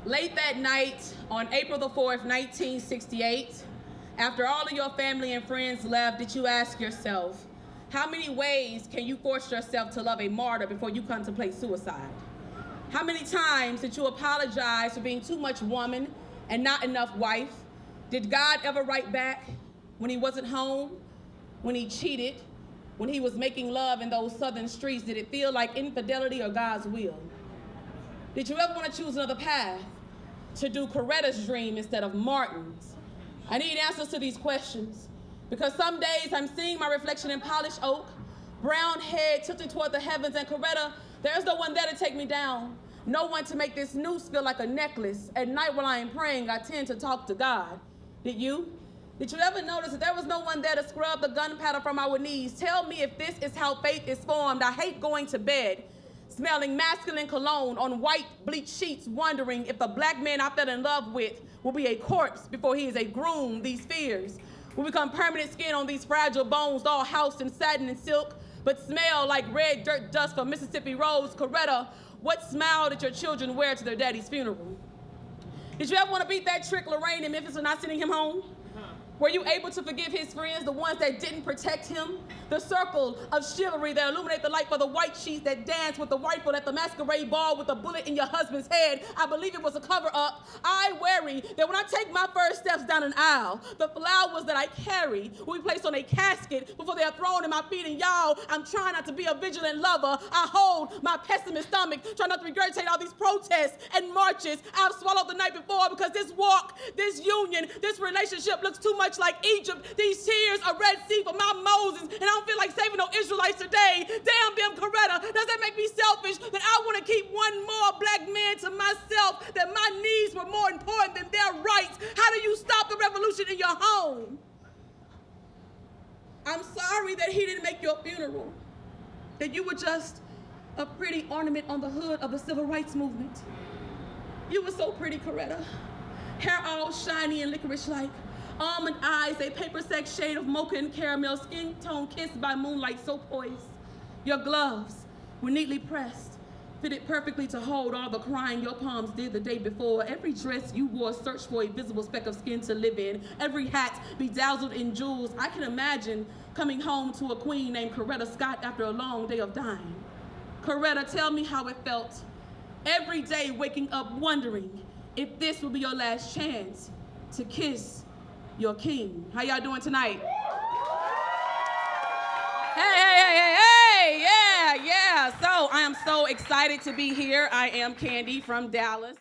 Late that night on April the 4th, 1968, after all of your family and friends left, did you ask yourself, how many ways can you force yourself to love a martyr before you contemplate suicide? How many times did you apologize for being too much woman and not enough wife? Did God ever write back when he wasn't home, when he cheated, when he was making love in those southern streets? Did it feel like infidelity or God's will? Did you ever want to choose another path, to do Coretta's dream instead of Martin's? I need answers to these questions, because some days I'm seeing my reflection in polished oak, brown head tilted toward the heavens, and Coretta, there's no one there to take me down, no one to make this noose feel like a necklace. At night while I am praying, I tend to talk to God. Did you? Did you ever notice that there was no one there to scrub the gunpowder from our knees? Tell me if this is how faith is formed. I hate going to bed smelling masculine cologne on white bleached sheets, wondering if the black man I fell in love with will be a corpse before he is a groom. These fears will become permanent skin on these fragile bones, all housed in satin and silk, but smell like red dirt dust from Mississippi roads. Coretta, what smile did your children wear to their daddy's funeral? Did you ever want to beat that trick Lorraine in Memphis for not sending him home? Were you able to forgive his friends, the ones that didn't protect him? The circle of chivalry that illuminate the light for the white sheets that dance with the rifle at the masquerade ball with a bullet in your husband's head. I believe it was a cover-up. I worry that when I take my first steps down an aisle, the flowers that I carry will be placed on a casket before they are thrown in my feet. And y'all, I'm trying not to be a vigilant lover. I hold my pessimist stomach, trying not to regurgitate all these protests and marches I've swallowed the night before, because this walk, this union, this relationship looks too much like Egypt. These tears are Red Sea for my Moses, and I don't feel like saving no Israelites today. Damn them, Coretta. Does that make me selfish that I want to keep one more black man to myself, that my needs were more important than their rights? How do you stop the revolution in your home? I'm sorry that he didn't make your funeral, that you were just a pretty ornament on the hood of the civil rights movement. You were so pretty, Coretta. Hair all shiny and licorice-like. Almond eyes, a paper-sex shade of mocha and caramel, skin tone kissed by moonlight, so poised. Your gloves were neatly pressed, fitted perfectly to hold all the crying your palms did the day before. Every dress you wore searched for a visible speck of skin to live in. Every hat bedazzled in jewels. I can imagine coming home to a queen named Coretta Scott after a long day of dying. Coretta, tell me how it felt every day waking up wondering if this will be your last chance to kiss your king. How y'all doing tonight? Hey, yeah. So I am so excited to be here. I am Candy from Dallas.